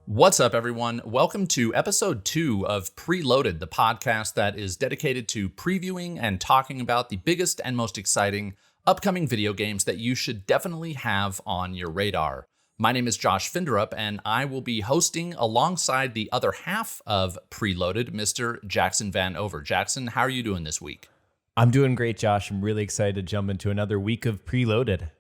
What's up, everyone? Welcome to episode 2 of Preloaded, the podcast that is dedicated to previewing and talking about the biggest and most exciting upcoming video games that you should definitely have on your radar. My name is Josh Finderup, and I will be hosting alongside the other half of Preloaded, Mr. Jackson Van Over. Jackson, how are you doing this week? I'm doing great, Josh. I'm really excited to jump into another week of Preloaded.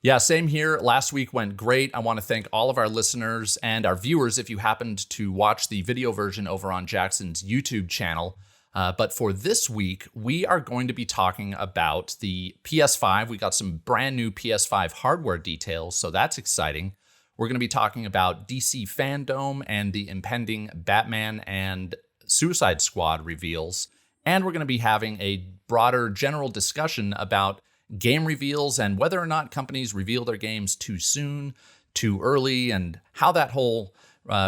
Yeah, same here. Last week went great. I want to thank all of our listeners and our viewers if you happened to watch the video version over on Jackson's YouTube channel. But for this week, we are going to be talking about the PS5. We got some brand new PS5 hardware details, so that's exciting. We're going to be talking about DC Fandom and the impending Batman and Suicide Squad reveals. And we're going to be having a broader general discussion about game reveals and whether or not companies reveal their games too soon, too early, and how that whole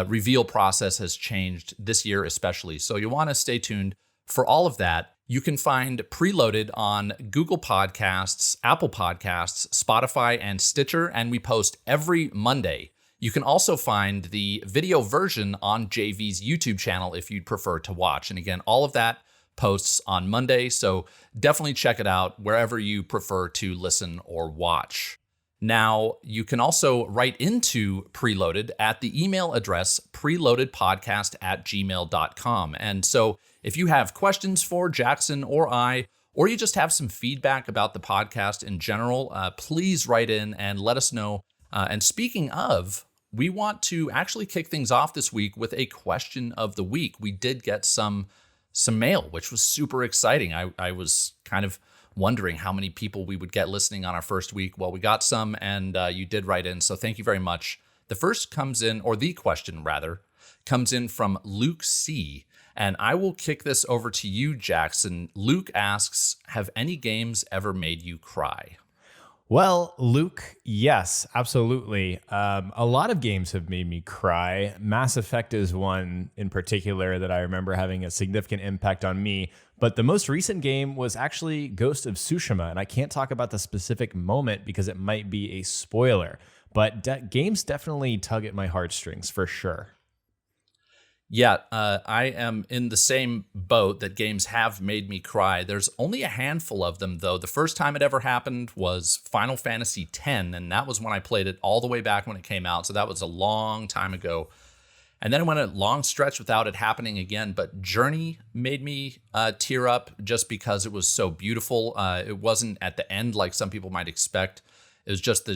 reveal process has changed this year especially. So you want to stay tuned for all of that. You can find Preloaded on Google Podcasts, Apple Podcasts, Spotify, and Stitcher, and we post every Monday. You can also find the video version on jayvee's YouTube channel if you'd prefer to watch. And again, all of that posts on Monday, so definitely check it out wherever you prefer to listen or watch. Now, you can also write into Preloaded at the email address preloadedpodcast@gmail.com. And so if you have questions for Jackson or I, or you just have some feedback about the podcast in general, please write in and let us know. And speaking of, we want to actually kick things off this week with a question of the week. We did get some mail, which was super exciting. I was kind of wondering how many people we would get listening on our first week. Well, we got some, and you did write in, so thank you very much. The first comes in, or the question rather, comes in from Luke C., and I will kick this over to you, Jackson. Luke asks, have any games ever made you cry? Well, Luke, yes, absolutely. A lot of games have made me cry. Mass Effect is one in particular that I remember having a significant impact on me. But the most recent game was actually Ghost of Tsushima, and I can't talk about the specific moment because it might be a spoiler. But games definitely tug at my heartstrings for sure. Yeah, I am in the same boat that games have made me cry. There's only a handful of them, though. The first time it ever happened was Final Fantasy X, and that was when I played it all the way back when it came out, so that was a long time ago. And then it went a long stretch without it happening again, but Journey made me tear up just because it was so beautiful. It wasn't at the end like some people might expect. It was just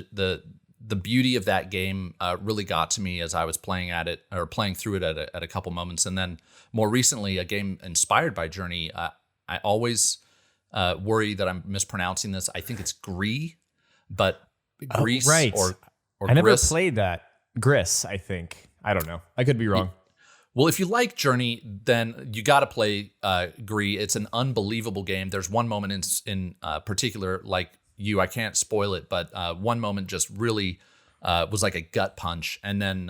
the beauty of that game really got to me as I was playing through it at a couple moments. And then more recently, a game inspired by Journey. I always worry that I'm mispronouncing this. I think it's Gree, but Grease right. or I never Gris. played that. Gris, I think. I don't know. I could be wrong. Well, if you like Journey, then you got to play Gree. It's an unbelievable game. There's one moment in particular, like I can't spoil it, but one moment just really was like a gut punch. And then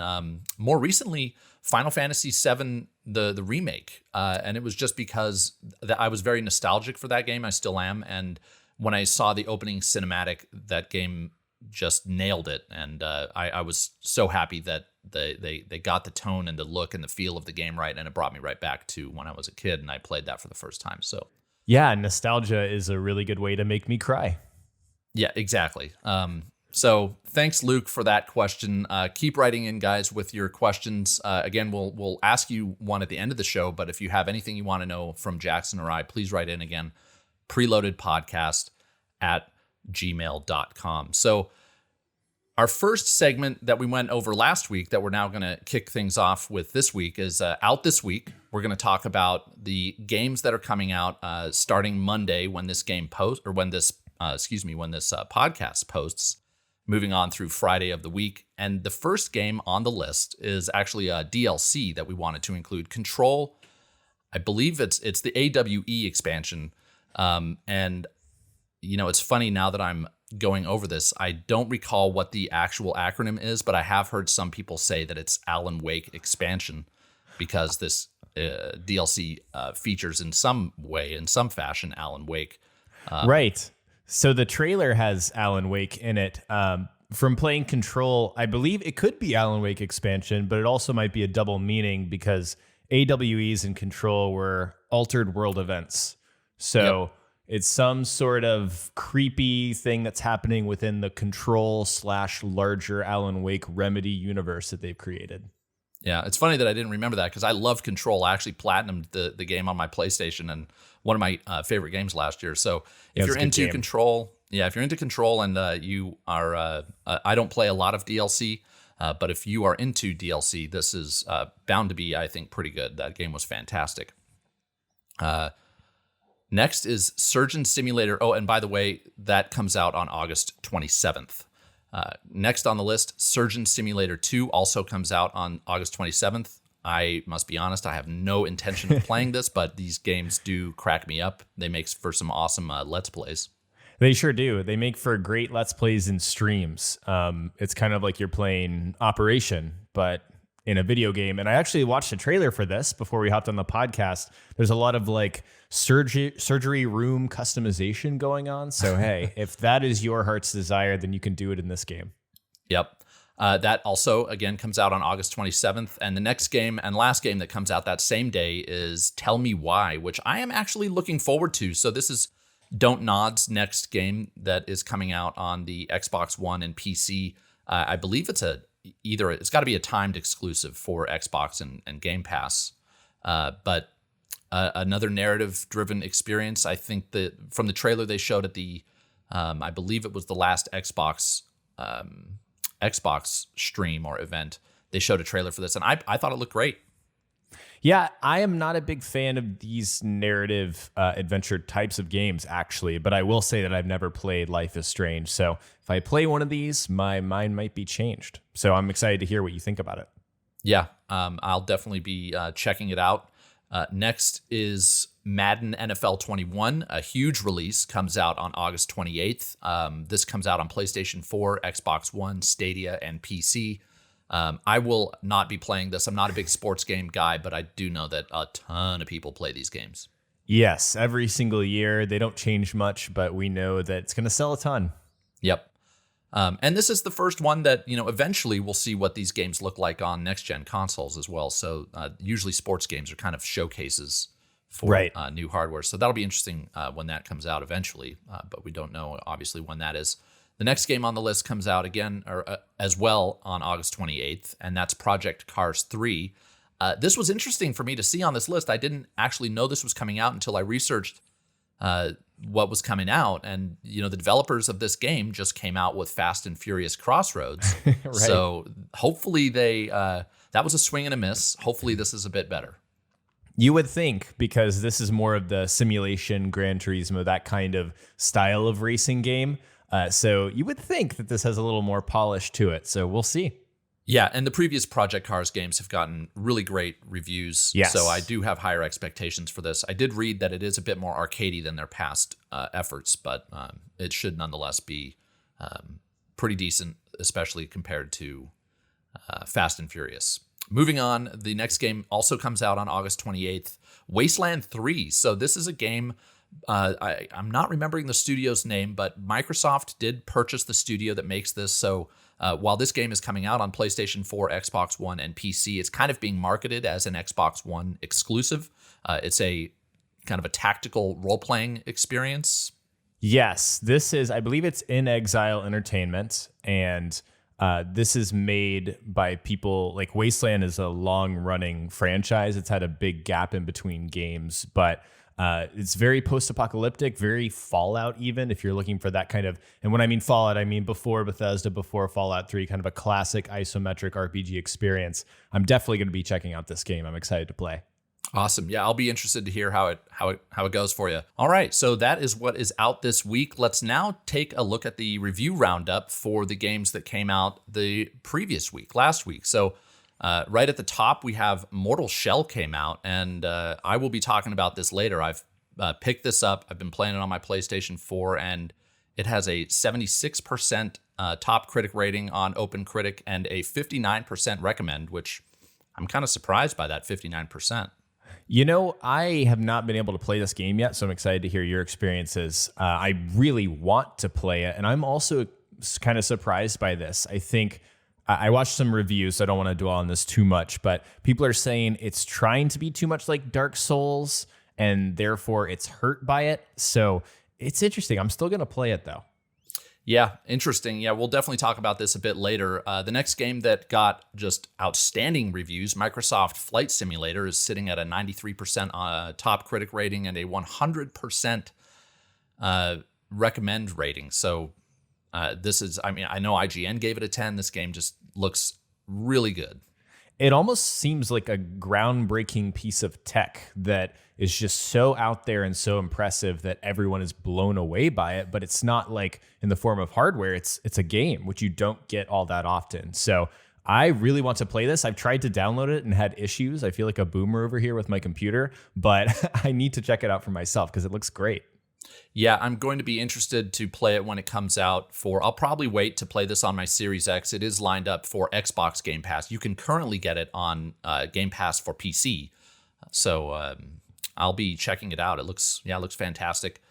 more recently, Final Fantasy VII, the remake. And it was just because I was very nostalgic for that game. I still am. And when I saw the opening cinematic, that game just nailed it. And I was so happy that they got the tone and the look and the feel of the game right. And it brought me right back to when I was a kid and I played that for the first time. So yeah, nostalgia is a really good way to make me cry. Yeah, exactly. So thanks, Luke, for that question. Keep writing in, guys, with your questions. Again, we'll ask you one at the end of the show, but if you have anything you want to know from Jackson or I, please write in again, preloadedpodcast@gmail.com. So our first segment that we went over last week that we're now going to kick things off with this week is out this week. We're going to talk about the games that are coming out starting Monday when this game posts, or when this podcast posts, moving on through Friday of the week. And the first game on the list is actually a DLC that we wanted to include, Control. I believe it's the AWE expansion. And, you know, it's funny now that I'm going over this, I don't recall what the actual acronym is, but I have heard some people say that it's Alan Wake expansion because this DLC features in some way, in some fashion, Alan Wake. Right. So the trailer has Alan Wake in it. From playing Control, I believe it could be Alan Wake expansion, but it also might be a double meaning because AWEs in Control were altered world events. So it's some sort of creepy thing that's happening within the Control/larger Alan Wake Remedy universe that they've created. Yeah, it's funny that I didn't remember that because I love Control. I actually platinumed the game on my PlayStation and one of my favorite games last year. So if you're into Control, if you're into Control and you are, I don't play a lot of DLC, but if you are into DLC, this is bound to be, I think, pretty good. That game was fantastic. Next is Surgeon Simulator. Oh, and by the way, that comes out on August 27th. Next on the list, Surgeon Simulator 2 also comes out on August 27th. I must be honest, I have no intention of playing this, but these games do crack me up. They make for some awesome Let's Plays. They sure do. They make for great Let's Plays and streams. It's kind of like you're playing Operation, but in a video game. And I actually watched a trailer for this before we hopped on the podcast. There's a lot of like surgery room customization going on. So, hey, if that is your heart's desire, then you can do it in this game. Yep. That also, again, comes out on August 27th. And the next game and last game that comes out that same day is Tell Me Why, which I am actually looking forward to. So this is Don't Nod's next game that is coming out on the Xbox One and PC. I believe it's it's got to be a timed exclusive for Xbox and Game Pass. But another narrative-driven experience. I think that from the trailer they showed at the, I believe it was the last Xbox stream or event, they showed a trailer for this, and I thought it looked great. Yeah, I am not a big fan of these narrative adventure types of games, actually, but I will say that I've never played Life is Strange. So if I play one of these, my mind might be changed. So I'm excited to hear what you think about it. Yeah, I'll definitely be checking it out. Next is Madden NFL 21. A huge release comes out on August 28th. This comes out on PlayStation 4, Xbox One, Stadia, and PC. I will not be playing this. I'm not a big sports game guy, but I do know that a ton of people play these games. Yes, every single year. They don't change much, but we know that it's going to sell a ton. Yep. And this is the first one that, eventually we'll see what these games look like on next-gen consoles as well. So usually sports games are kind of showcases for new hardware. So that'll be interesting when that comes out eventually, but we don't know, obviously, when that is. The next game on the list comes out again, as well, on August 28th, and that's Project Cars 3. This was interesting for me to see on this list. I didn't actually know this was coming out until I researched what was coming out. And, the developers of this game just came out with Fast and Furious Crossroads. Right. So hopefully that was a swing and a miss. Hopefully this is a bit better. You would think, because this is more of the simulation, Gran Turismo, that kind of style of racing game. So you would think that this has a little more polish to it. So we'll see. Yeah, and the previous Project Cars games have gotten really great reviews. Yes. So I do have higher expectations for this. I did read that it is a bit more arcadey than their past efforts, but it should nonetheless be pretty decent, especially compared to Fast and Furious. Moving on, the next game also comes out on August 28th, Wasteland 3. So this is a game... I'm not remembering the studio's name, but Microsoft did purchase the studio that makes this. So while this game is coming out on PlayStation 4, Xbox One, and PC, it's kind of being marketed as an Xbox One exclusive. It's a kind of a tactical role-playing experience. Yes, this is, I believe it's In Exile Entertainment, and this is made by people, like Wasteland is a long-running franchise. It's had a big gap in between games, but it's very post-apocalyptic, very Fallout even, if you're looking for that kind of, and when I mean Fallout, I mean before Bethesda, before Fallout 3, kind of a classic isometric RPG experience. I'm definitely going to be checking out this game. I'm excited to play. Awesome. Yeah, I'll be interested to hear how it goes for you. All right, so that is what is out this week. Let's now take a look at the review roundup for the games that came out the previous week, last week. So right at the top, we have Mortal Shell came out, and I will be talking about this later. I've picked this up. I've been playing it on my PlayStation 4, and it has a 76% top critic rating on OpenCritic and a 59% recommend, which I'm kind of surprised by that 59%. I have not been able to play this game yet, so I'm excited to hear your experiences. I really want to play it, and I'm also kind of surprised by this. I think I watched some reviews, so I don't want to dwell on this too much, but people are saying it's trying to be too much like Dark Souls, and therefore it's hurt by it. So it's interesting. I'm still going to play it, though. Yeah, interesting. Yeah, we'll definitely talk about this a bit later. The next game that got just outstanding reviews, Microsoft Flight Simulator, is sitting at a 93% top critic rating and a 100% recommend rating. So this is, I mean, I know IGN gave it a 10. This game just looks really good. It almost seems like a groundbreaking piece of tech that is just so out there and so impressive that everyone is blown away by it. But it's not like in the form of hardware. It's a game, which you don't get all that often. So I really want to play this. I've tried to download it and had issues. I feel like a boomer over here with my computer, but I need to check it out for myself because it looks great. Yeah, I'm going to be interested to play it when it comes out. I'll probably wait to play this on my Series X. It is lined up for Xbox Game Pass. You can currently get it on Game Pass for PC. So I'll be checking it out. It looks fantastic.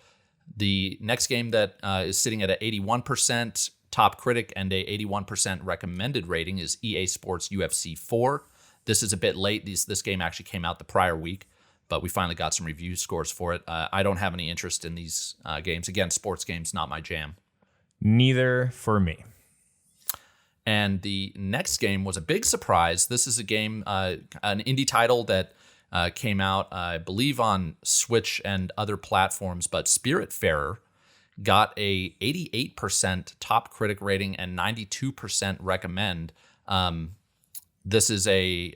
The next game that is sitting at an 81% top critic and a 81% recommended rating is EA Sports UFC 4. This is a bit late. This game actually came out the prior week, but we finally got some review scores for it. I don't have any interest in these games. Again, sports games, not my jam. Neither for me. And the next game was a big surprise. This is a game, an indie title that came out, I believe, on Switch and other platforms, but Spiritfarer got a 88% top critic rating and 92% recommend. This is a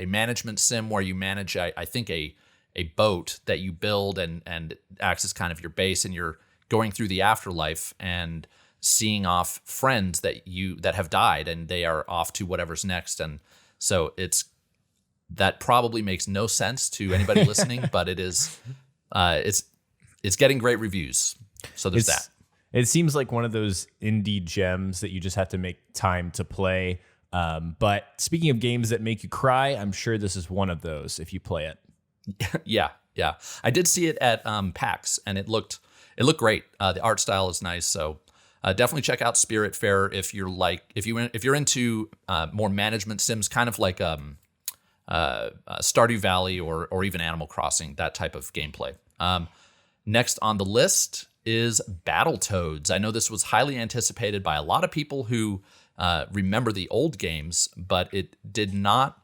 management sim where you manage, I think, a boat that you build and acts as kind of your base, and you're going through the afterlife and seeing off friends that have died, and they are off to whatever's next. And so that probably makes no sense to anybody listening, but it is it's getting great reviews. So there's that. It seems like one of those indie gems that you just have to make time to play. But speaking of games that make you cry, I'm sure this is one of those if you play it. Yeah. I did see it at PAX, and it looked great. The art style is nice, so definitely check out Spiritfarer if you're into more management sims, kind of like Stardew Valley or even Animal Crossing, that type of gameplay. Next on the list is Battletoads. I know this was highly anticipated by a lot of people who remember the old games, but it did not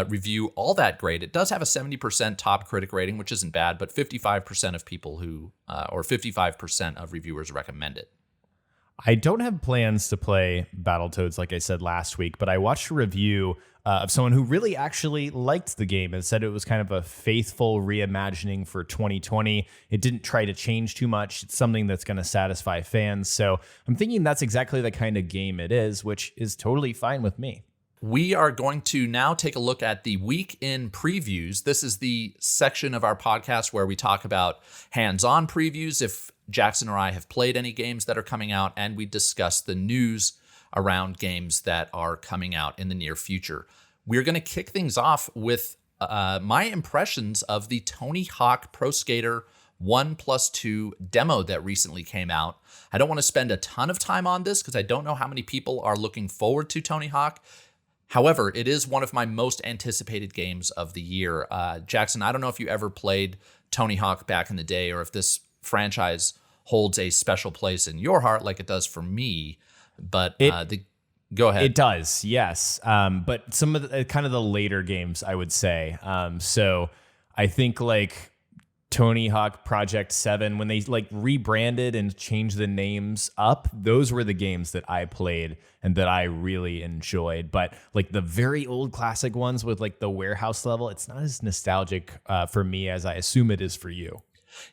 review all that great. It does have a 70% top critic rating, which isn't bad, but 55% of people or 55% of reviewers recommend it. I don't have plans to play Battletoads, like I said last week, but I watched a review of someone who really actually liked the game and said it was kind of a faithful reimagining for 2020. It didn't try to change too much. It's something that's going to satisfy fans. So I'm thinking that's exactly the kind of game it is, which is totally fine with me. We are going to now take a look at the week in previews. This is the section of our podcast where we talk about hands-on previews, if Jackson or I have played any games that are coming out, and we discuss the news around games that are coming out in the near future. We're going to kick things off with my impressions of the Tony Hawk Pro Skater 1+2 demo that recently came out. I don't want to spend a ton of time on this because I don't know how many people are looking forward to Tony Hawk. However, it is one of my most anticipated games of the year. Jackson, I don't know if you ever played Tony Hawk back in the day, or if this franchise holds a special place in your heart like it does for me. But go ahead. It does, yes. But some of the kind of the later games, I would say. So I think like Tony Hawk Project 7, when they like rebranded and changed the names up, those were the games that I played and that I really enjoyed. But like the very old classic ones with like the warehouse level, it's not as nostalgic for me as I assume it is for you.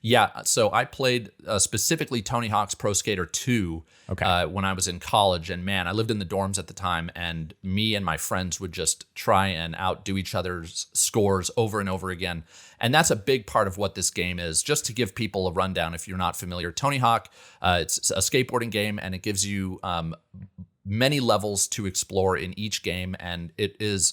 Yeah, so I played specifically Tony Hawk's Pro Skater 2 when I was in college. And man, I lived in the dorms at the time, and me and my friends would just try and outdo each other's scores over and over again. And that's a big part of what this game is. Just to give people a rundown, if you're not familiar, Tony Hawk, it's a skateboarding game, and it gives you many levels to explore in each game. And it is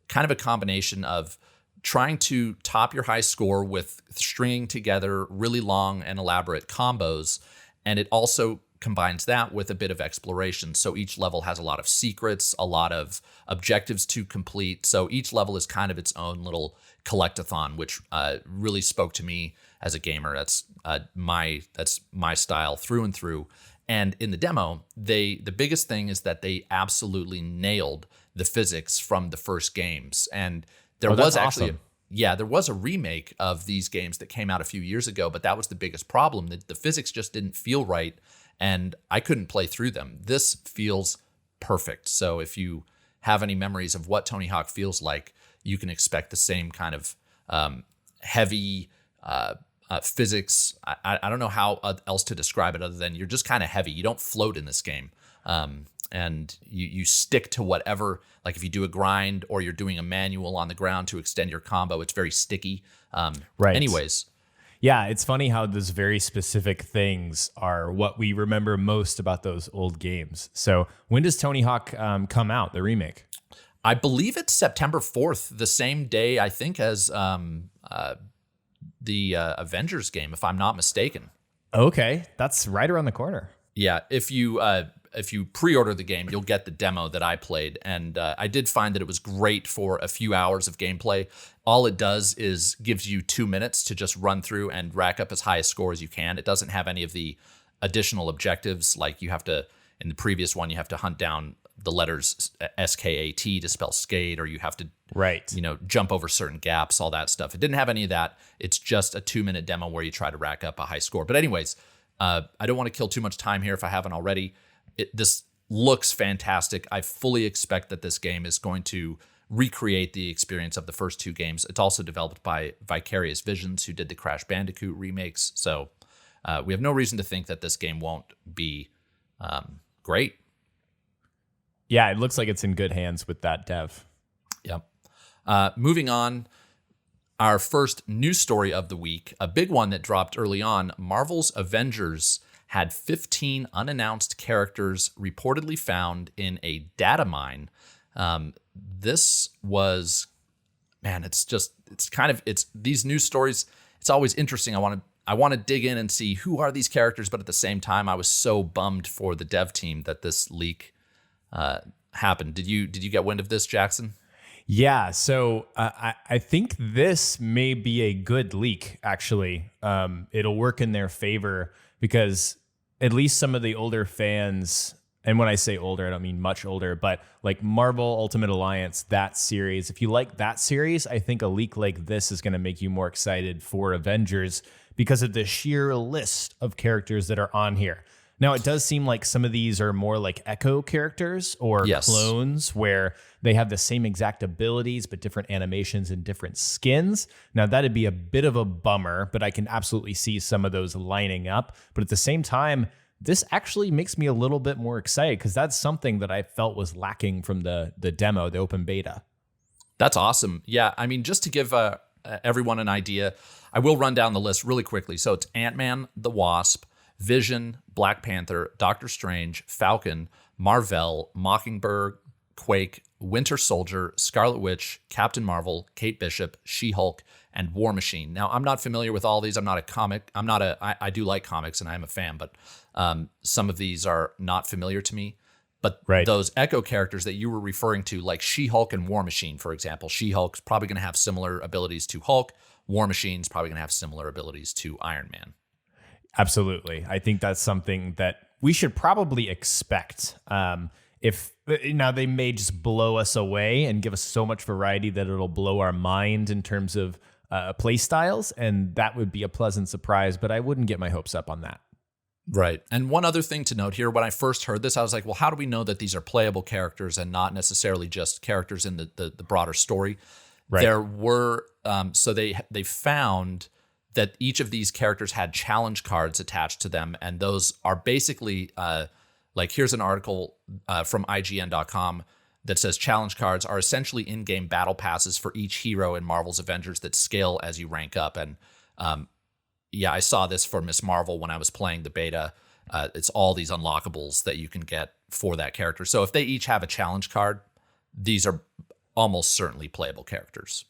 kind of a combination of trying to top your high score with stringing together really long and elaborate combos. And it also combines that with a bit of exploration. So each level has a lot of secrets, a lot of objectives to complete. So each level is kind of its own little collectathon, which really spoke to me as a gamer. That's my style through and through. And in the demo, the biggest thing is that they absolutely nailed the physics from the first games. And there was actually awesome. there was a remake of these games that came out a few years ago, but that was the biggest problem. The physics just didn't feel right, and I couldn't play through them. This feels perfect. So if you have any memories of what Tony Hawk feels like, you can expect the same kind of heavy physics. I don't know how else to describe it other than you're just kind of heavy. You don't float in this game. And you stick to whatever, like if you do a grind or you're doing a manual on the ground to extend your combo, it's very sticky. Right. Anyways. Yeah, it's funny how those very specific things are what we remember most about those old games. So when does Tony Hawk come out, the remake? I believe it's September 4th, the same day, I think, as the Avengers game, if I'm not mistaken. Okay, that's right around the corner. Yeah, if you pre-order the game, you'll get the demo that I played, and I did find that it was great for a few hours of gameplay. All it does is gives you 2 minutes to just run through and rack up as high a score as you can. It doesn't have any of the additional objectives, like you have to, in the previous one, you have to hunt down the letters SKAT to spell skate, or you have to jump over certain gaps, all that stuff. It didn't have any of that. It's just a 2-minute demo where you try to rack up a high score. But anyways, I don't want to kill too much time here if I haven't already. This looks fantastic. I fully expect that this game is going to recreate the experience of the first two games. It's also developed by Vicarious Visions, who did the Crash Bandicoot remakes. So we have no reason to think that this game won't be great. Yeah, it looks like it's in good hands with that dev. Yep. Moving on, our first news story of the week, a big one that dropped early on. Marvel's Avengers had 15 unannounced characters reportedly found in a data mine. This was, man, it's these news stories. It's always interesting. I want to dig in and see who are these characters, but at the same time, I was so bummed for the dev team that this leak happened. Did you get wind of this, Jackson? Yeah, so I think this may be a good leak, actually. It'll work in their favor because at least some of the older fans, and when I say older, I don't mean much older, but like Marvel Ultimate Alliance, that series, if you like that series, I think a leak like this is going to make you more excited for Avengers because of the sheer list of characters that are on here. Now, it does seem like some of these are more like Echo characters or clones where they have the same exact abilities, but different animations and different skins. Now, that'd be a bit of a bummer, but I can absolutely see some of those lining up. But at the same time, this actually makes me a little bit more excited because that's something that I felt was lacking from the demo, the open beta. That's awesome. Yeah, I mean, just to give everyone an idea, I will run down the list really quickly. So it's Ant-Man, the Wasp, Vision, Black Panther, Doctor Strange, Falcon, Marvel, Mockingbird, Quake, Winter Soldier, Scarlet Witch, Captain Marvel, Kate Bishop, She-Hulk, and War Machine. Now, I'm not familiar with all these. I do like comics and I am a fan, but some of these are not familiar to me. But those Echo characters that you were referring to, like She-Hulk and War Machine, for example, She-Hulk's probably going to have similar abilities to Hulk. War Machine's probably going to have similar abilities to Iron Man. Absolutely. I think that's something that we should probably expect. If now they may just blow us away and give us so much variety that it'll blow our mind in terms of play styles, and that would be a pleasant surprise, but I wouldn't get my hopes up on that. Right. And one other thing to note here, when I first heard this, I was like, well, how do we know that these are playable characters and not necessarily just characters in the broader story? Right. There were, so they found that each of these characters had challenge cards attached to them, and those are basically, like here's an article from IGN.com that says challenge cards are essentially in-game battle passes for each hero in Marvel's Avengers that scale as you rank up. And I saw this for Miss Marvel when I was playing the beta. It's all these unlockables that you can get for that character. So if they each have a challenge card, these are almost certainly playable characters.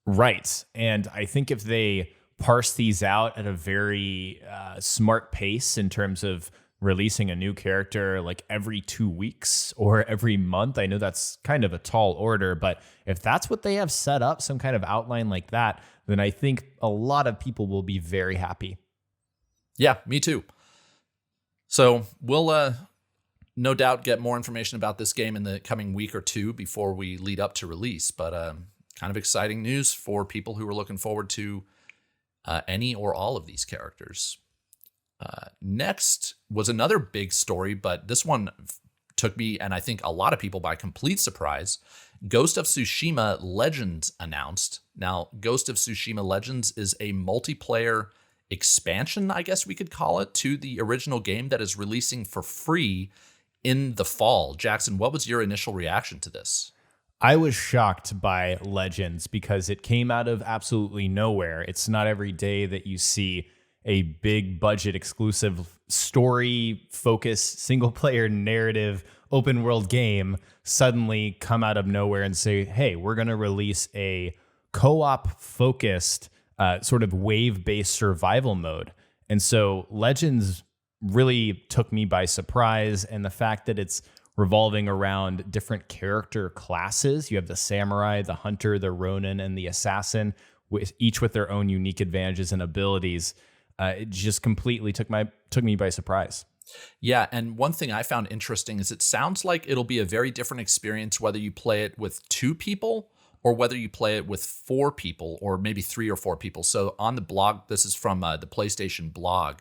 Right. And I think if they parse these out at a very smart pace in terms of releasing a new character like every 2 weeks or every month. I know that's kind of a tall order, but if that's what they have set up, some kind of outline like that, then I think a lot of people will be very happy. Yeah, me too. So we'll no doubt get more information about this game in the coming week or two before we lead up to release. But kind of exciting news for people who are looking forward to any or all of these characters. Next was another big story, but this one took me and I think a lot of people by complete surprise. Ghost of Tsushima Legends announced. Now, Ghost of Tsushima Legends is a multiplayer expansion, I guess we could call it, to the original game that is releasing for free in the fall. Jackson, what was your initial reaction to this? I was shocked by Legends because it came out of absolutely nowhere. It's not every day that you see a big budget exclusive story focused single player narrative open world game suddenly come out of nowhere and say, hey, we're going to release a co-op focused sort of wave based survival mode. And so Legends really took me by surprise. And the fact that it's revolving around different character classes. You have the samurai, the hunter, the ronin, and the assassin, each with their own unique advantages and abilities. It just completely took me by surprise. Yeah, and one thing I found interesting is it sounds like it'll be a very different experience whether you play it with 2 people or whether you play it with 4 people or maybe 3 or 4 people. So on the blog, this is from the PlayStation blog,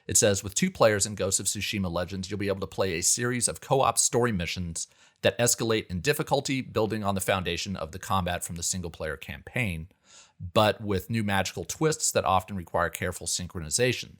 it says, with 2 players in Ghost of Tsushima Legends, you'll be able to play a series of co-op story missions that escalate in difficulty, building on the foundation of the combat from the single-player campaign, but with new magical twists that often require careful synchronization.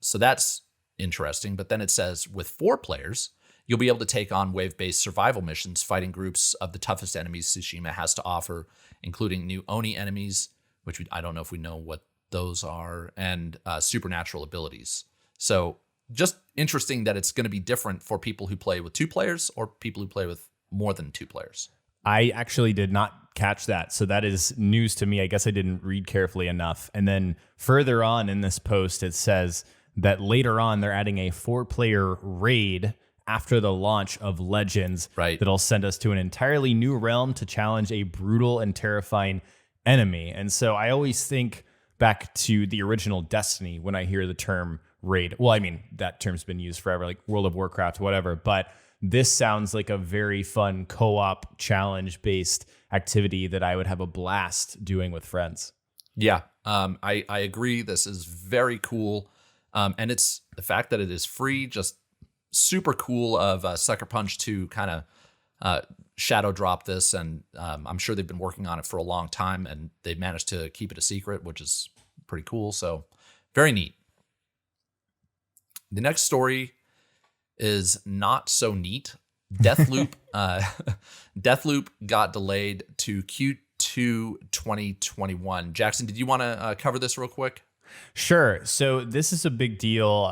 So that's interesting. But then it says, with 4 players, you'll be able to take on wave-based survival missions, fighting groups of the toughest enemies Tsushima has to offer, including new Oni enemies, which I don't know if we know what those are, and supernatural abilities. So just interesting that it's going to be different for people who play with 2 players or people who play with more than 2 players. I actually did not catch that. So that is news to me. I guess I didn't read carefully enough. And then further on in this post, it says that later on they're adding a 4-player raid after the launch of Legends, right, that'll send us to an entirely new realm to challenge a brutal and terrifying enemy. And so I always think back to the original Destiny when I hear the term raid. Well, I mean, that term's been used forever, like World of Warcraft, whatever. But this sounds like a very fun co-op challenge-based activity that I would have a blast doing with friends. Yeah, I agree. This is very cool. And it's the fact that it is free, just super cool of Sucker Punch to kind of shadow drop this. And I'm sure they've been working on it for a long time and they've managed to keep it a secret, which is pretty cool. So very neat. The next story is not so neat. Deathloop. Deathloop got delayed to Q2 2021. Jackson, did you want to cover this real quick? Sure. So this is a big deal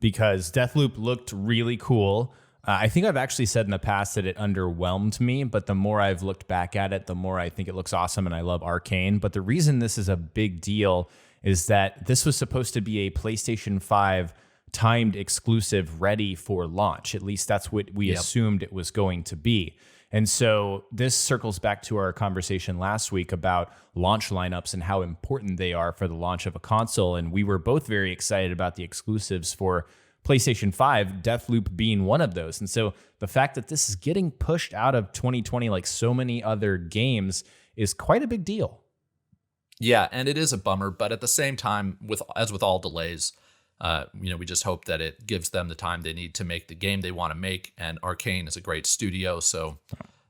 because Deathloop looked really cool. I think I've actually said in the past that it underwhelmed me, but the more I've looked back at it, the more I think it looks awesome, and I love Arcane. But the reason this is a big deal is that this was supposed to be a PlayStation 5 timed exclusive ready for launch. At least that's what we assumed it was going to be. And so this circles back to our conversation last week about launch lineups and how important they are for the launch of a console. And we were both very excited about the exclusives for PlayStation 5, Deathloop being one of those. And so the fact that this is getting pushed out of 2020 like so many other games is quite a big deal. Yeah, and it is a bummer, but at the same time, as with all delays, we just hope that it gives them the time they need to make the game they want to make. And Arcane is a great studio, so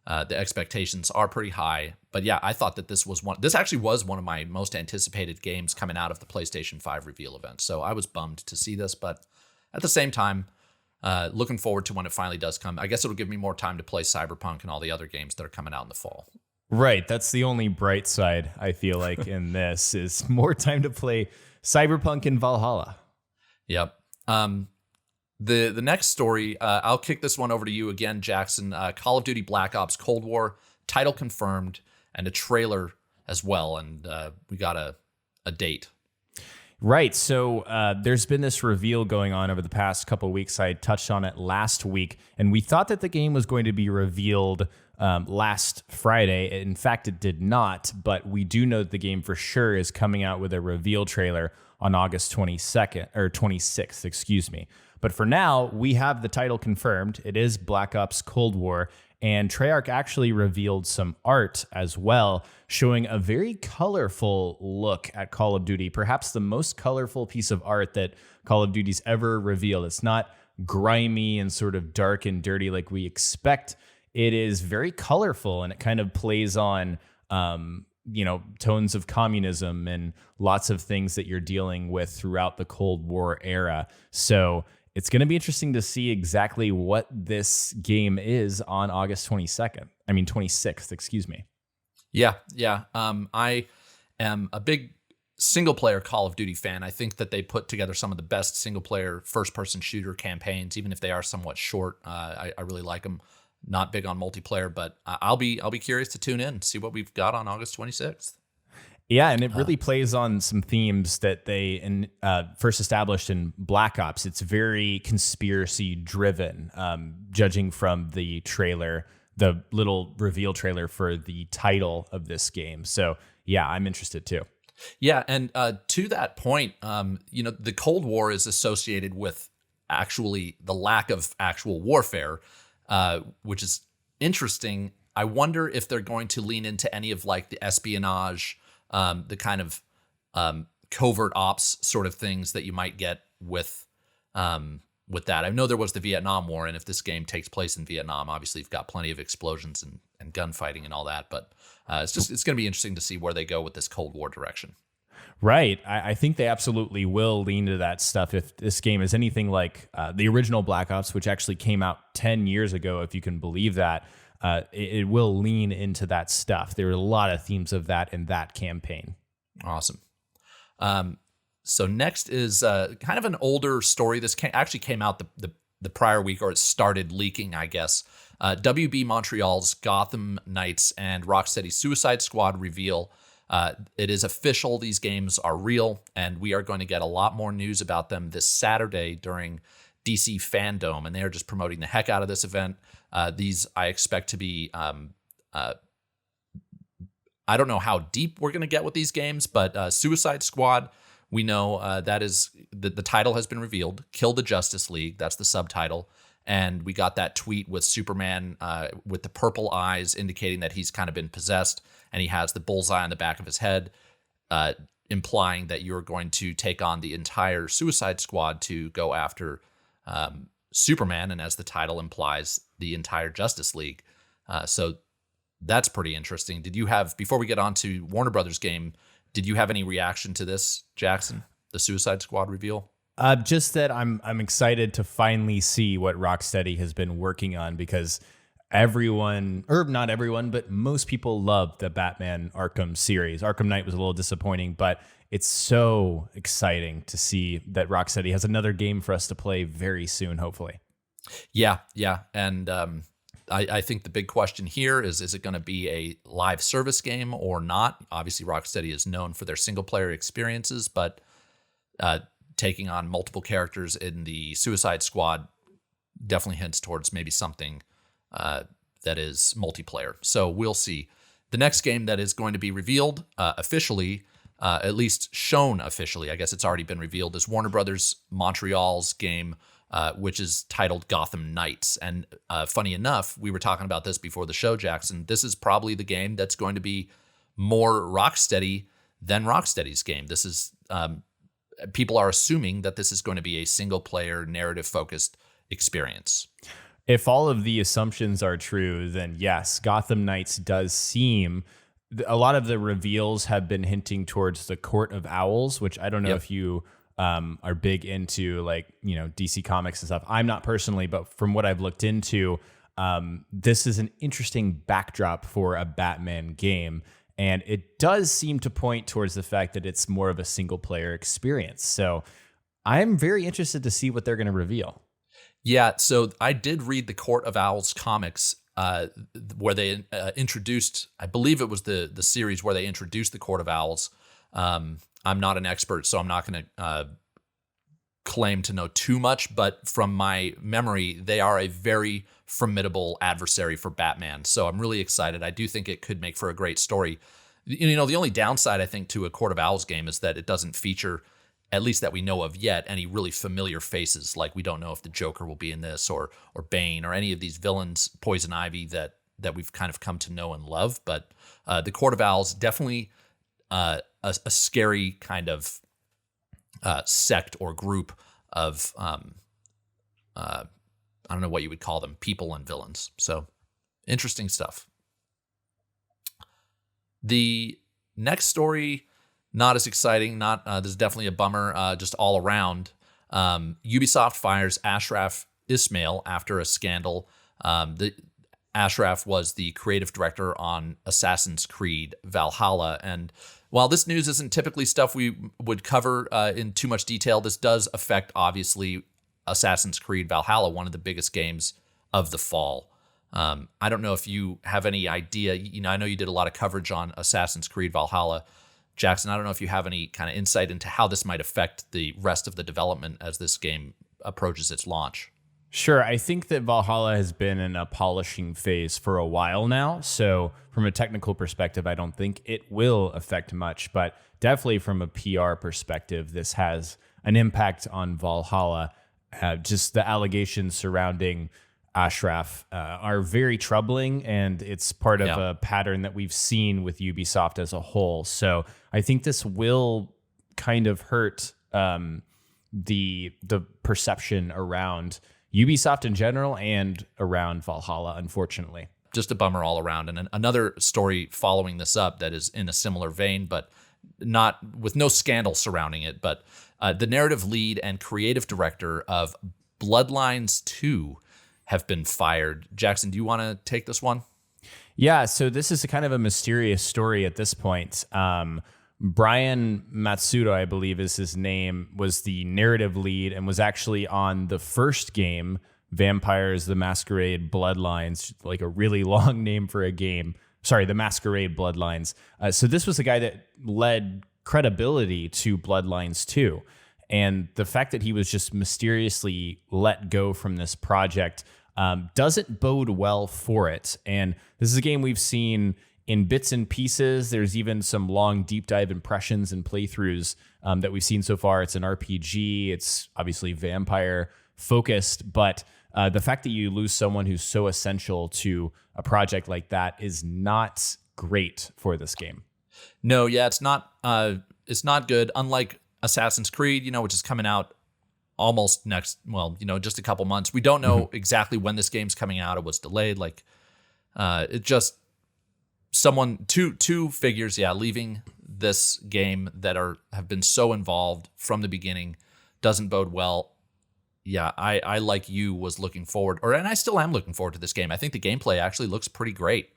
the expectations are pretty high. But yeah, I thought that this actually was one of my most anticipated games coming out of the PlayStation 5 reveal event. So I was bummed to see this, but at the same time, looking forward to when it finally does come. I guess it'll give me more time to play Cyberpunk and all the other games that are coming out in the fall. Right. That's the only bright side, I feel like, in this is more time to play Cyberpunk and Valhalla. Yep. The next story, I'll kick this one over to you again, Jackson. Call of Duty Black Ops Cold War, title confirmed, and a trailer as well. And we got a date. Right. So there's been this reveal going on over the past couple of weeks. I touched on it last week, and we thought that the game was going to be revealed last Friday. In fact, it did not, but we do know that the game for sure is coming out with a reveal trailer on August 22nd or 26th, excuse me. But for now, we have the title confirmed. It is Black Ops Cold War. And Treyarch actually revealed some art as well, showing a very colorful look at Call of Duty, perhaps the most colorful piece of art that Call of Duty's ever revealed. It's not grimy and sort of dark and dirty like we expect. It is very colorful, and it kind of plays on, tones of communism and lots of things that you're dealing with throughout the Cold War era. So it's going to be interesting to see exactly what this game is on August 26th, excuse me. Yeah. I am a big single-player Call of Duty fan. I think that they put together some of the best single-player first-person shooter campaigns, even if they are somewhat short. I really like them. Not big on multiplayer, but I'll be curious to tune in, see what we've got on August 26th. Yeah, and it really plays on some themes that they first established in Black Ops. It's very conspiracy-driven, judging from the trailer, the little reveal trailer for the title of this game. So, yeah, I'm interested too. Yeah, and to that point, the Cold War is associated with actually the lack of actual warfare, which is interesting. I wonder if they're going to lean into any of like the espionage, the kind of covert ops sort of things that you might get with that. I know there was the Vietnam War, and if this game takes place in Vietnam, obviously you've got plenty of explosions and gunfighting and all that. But it's going to be interesting to see where they go with this Cold War direction. Right. I think they absolutely will lean to that stuff if this game is anything like the original Black Ops, which actually came out 10 years ago, if you can believe that. It will lean into that stuff. There are a lot of themes of that in that campaign. Awesome. So next is kind of an older story. This actually came out the prior week, or it started leaking, I guess. WB Montreal's Gotham Knights and Rocksteady's Suicide Squad reveal. It is official. These games are real, and we are going to get a lot more news about them this Saturday during DC Fandom, and they are just promoting the heck out of this event. These I expect to be, I don't know how deep we're going to get with these games, but Suicide Squad, we know that is, the title has been revealed, Kill the Justice League, that's the subtitle, and we got that tweet with Superman with the purple eyes indicating that he's kind of been possessed, and he has the bullseye on the back of his head, implying that you're going to take on the entire Suicide Squad to go after Superman, and as the title implies, the entire Justice League. So that's pretty interesting. Did you have, before we get on to Warner Brothers game, did you have any reaction to this, Jackson, the Suicide Squad reveal? Just that I'm excited to finally see what Rocksteady has been working on, because everyone, or not everyone, but most people love the Batman Arkham series. Arkham Knight was a little disappointing, but it's so exciting to see that Rocksteady has another game for us to play very soon, hopefully. Yeah. And I think the big question here is it going to be a live service game or not? Obviously, Rocksteady is known for their single-player experiences, but taking on multiple characters in the Suicide Squad definitely hints towards maybe something that is multiplayer. So we'll see. The next game that is going to be revealed officially, at least shown officially, I guess it's already been revealed, is Warner Brothers Montreal's game, which is titled Gotham Knights. And funny enough, we were talking about this before the show, Jackson. This is probably the game that's going to be more Rocksteady than Rocksteady's game. This is people are assuming that this is going to be a single-player, narrative-focused experience. If all of the assumptions are true, then yes, Gotham Knights does seem... A lot of the reveals have been hinting towards the Court of Owls, which I don't know if you are big into, like, you know, DC Comics and stuff. I'm not personally, but from what I've looked into, this is an interesting backdrop for a Batman game. And it does seem to point towards the fact that it's more of a single player experience. So I'm very interested to see what they're going to reveal. Yeah, so I did read the Court of Owls comics where they introduced, I believe it was the series where they introduced the Court of Owls I'm not an expert, so I'm not going to claim to know too much, but from my memory, they are a very formidable adversary for Batman. So I'm really excited. I do think it could make for a great story. The only downside, I think, to a Court of Owls game is that it doesn't feature, at least that we know of yet, any really familiar faces. Like, we don't know if the Joker will be in this, or Bane, or any of these villains, Poison Ivy, that we've kind of come to know and love. But the Court of Owls, definitely a scary kind of sect or group of I don't know what you would call them, people and villains. So interesting stuff. The next story, not as exciting. This is definitely a bummer. Just all around. Ubisoft fires Ashraf Ismail after a scandal. Ashraf was the creative director on Assassin's Creed Valhalla, and while this news isn't typically stuff we would cover in too much detail, this does affect, obviously, Assassin's Creed Valhalla, one of the biggest games of the fall. I don't know if you have any idea. I know you did a lot of coverage on Assassin's Creed Valhalla. Jackson, I don't know if you have any kind of insight into how this might affect the rest of the development as this game approaches its launch. Sure. I think that Valhalla has been in a polishing phase for a while now. So from a technical perspective, I don't think it will affect much. But definitely from a PR perspective, this has an impact on Valhalla. Just the allegations surrounding Ashraf are very troubling, and it's part of a pattern that we've seen with Ubisoft as a whole. So I think this will kind of hurt the perception around Ubisoft in general and around Valhalla, unfortunately. Just a bummer all around. And another story following this up that is in a similar vein, but not with no scandal surrounding it. But the narrative lead and creative director of Bloodlines 2 have been fired. Jackson, do you want to take this one? Yeah, so this is a kind of a mysterious story at this point. Brian Matsuda, I believe is his name, was the narrative lead and was actually on the first game, Vampires the Masquerade Bloodlines, like a really long name for a game. Sorry, the Masquerade Bloodlines. So this was the guy that led credibility to Bloodlines 2. And the fact that he was just mysteriously let go from this project doesn't bode well for it. And this is a game we've seen in bits and pieces. There's even some long deep dive impressions and playthroughs that we've seen so far. It's an RPG. It's obviously vampire focused, but the fact that you lose someone who's so essential to a project like that is not great for this game. No, yeah, it's not good. Unlike Assassin's Creed, which is coming out almost next, just a couple months. We don't know exactly when this game's coming out. It was delayed. It just two figures, leaving this game that have been so involved from the beginning doesn't bode well. Yeah, I like you was looking forward, and I still am looking forward to this game. I think the gameplay actually looks pretty great.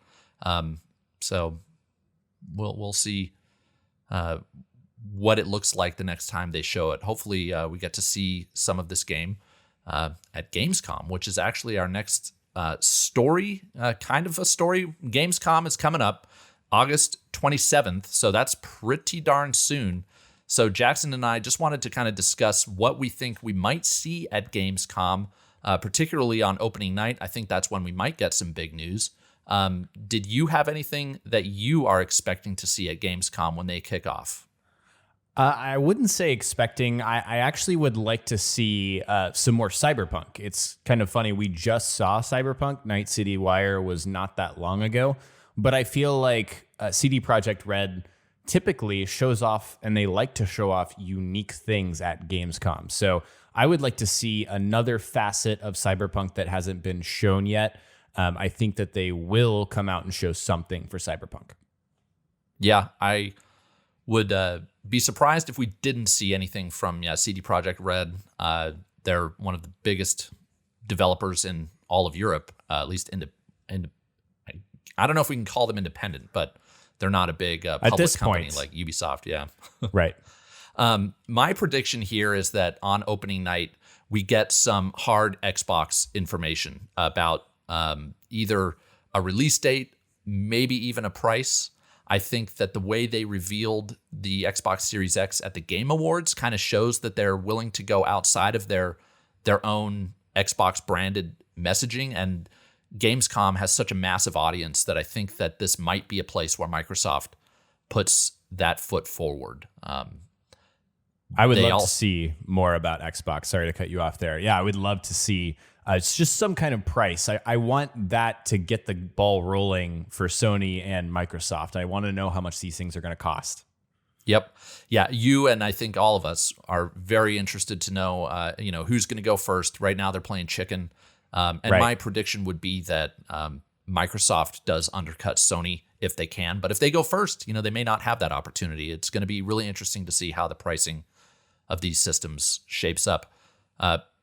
So we'll see what it looks like the next time they show it. Hopefully, we get to see some of this game at Gamescom, which is actually our next story, kind of a story. Gamescom is coming up August 27th, so that's pretty darn soon. So Jackson and I just wanted to kind of discuss what we think we might see at Gamescom, particularly on opening night. I think that's when we might get some big news. Did you have anything that you are expecting to see at Gamescom when they kick off? I wouldn't say expecting. I actually would like to see some more Cyberpunk. It's kind of funny. We just saw Cyberpunk. Night City Wire was not that long ago. But I feel like CD Projekt Red typically shows off, and they like to show off unique things at Gamescom. So I would like to see another facet of Cyberpunk that hasn't been shown yet. I think that they will come out and show something for Cyberpunk. Yeah, I would be surprised if we didn't see anything from CD Projekt Red. They're one of the biggest developers in all of Europe, at least I don't know if we can call them independent, but they're not a big public company like Ubisoft. Yeah. Right. My prediction here is that on opening night, we get some hard Xbox information about either a release date, maybe even a price. I think that the way they revealed the Xbox Series X at the Game Awards kind of shows that they're willing to go outside of their own Xbox branded messaging. And Gamescom has such a massive audience that I think that this might be a place where Microsoft puts that foot forward. I would love to see more about Xbox. Sorry to cut you off there. Yeah, I would love to see it's just some kind of price. I want that to get the ball rolling for Sony and Microsoft. I want to know how much these things are going to cost. Yep. Yeah, you and I think all of us are very interested to know, who's going to go first. Right now they're playing chicken. My prediction would be that Microsoft does undercut Sony if they can. But if they go first, they may not have that opportunity. It's going to be really interesting to see how the pricing of these systems shapes up.